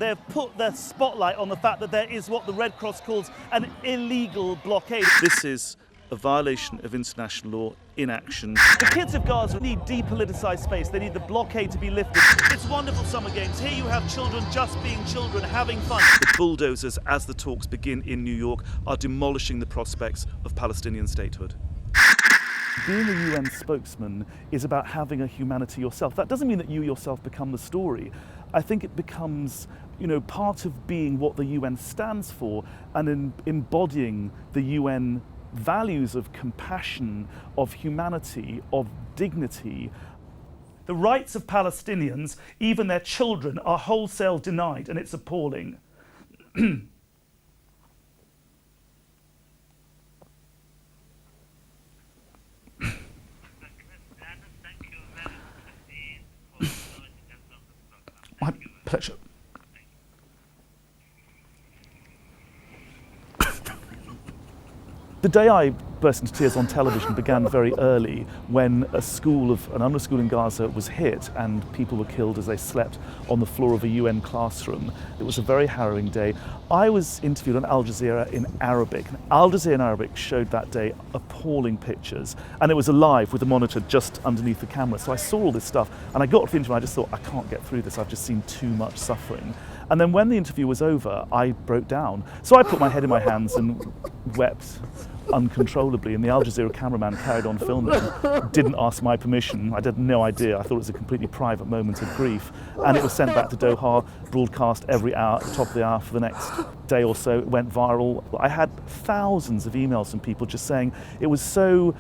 They've put their spotlight on the fact that there is what the Red Cross calls an illegal blockade. This is a violation of international law in action. The kids of Gaza need depoliticised space. They need the blockade to be lifted. It's wonderful summer games. Here you have children just being children, having fun. The bulldozers, as the talks begin in New York, are demolishing the prospects of Palestinian statehood. Being a UN spokesman is about having a humanity yourself. That doesn't mean that you yourself become the story. I think it becomes, part of being what the UN stands for and embodying the UN values of compassion, of humanity, of dignity. The rights of Palestinians, even their children, are wholesale denied, and it's appalling. My pleasure. The day I burst into tears on television began very early when an UNRWA school in Gaza was hit and people were killed as they slept on the floor of a UN classroom. It was a very harrowing day. I was interviewed on Al Jazeera in Arabic. Al Jazeera in Arabic showed that day appalling pictures, and it was alive with a monitor just underneath the camera. So I saw all this stuff and I got to the interview and I just thought, I can't get through this. I've just seen too much suffering. And then when the interview was over, I broke down. So I put my head in my hands and wept uncontrollably, and the Al Jazeera cameraman carried on filming, didn't ask my permission. I had no idea. I thought it was a completely private moment of grief, and it was sent back to Doha, broadcast every hour at the top of the hour for the next day or so. It went viral. I had thousands of emails from people just saying it was so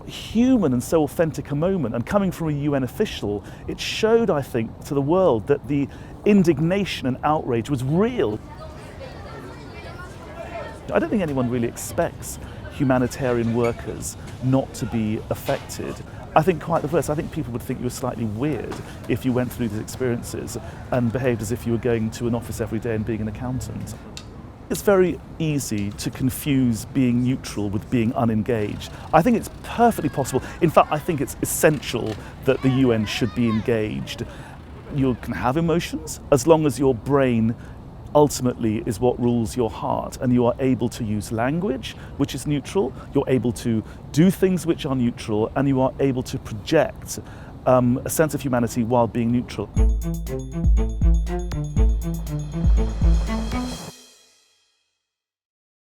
human and so authentic a moment, and coming from a UN official, it showed, I think, to the world that the indignation and outrage was real. I don't think anyone really expects humanitarian workers not to be affected. I think quite the reverse. I think people would think you were slightly weird if you went through these experiences and behaved as if you were going to an office every day and being an accountant. It's very easy to confuse being neutral with being unengaged. I think it's perfectly possible. In fact, I think it's essential that the UN should be engaged. You can have emotions as long as your brain ultimately is what rules your heart, and you are able to use language which is neutral, you're able to do things which are neutral, and you are able to project a sense of humanity while being neutral.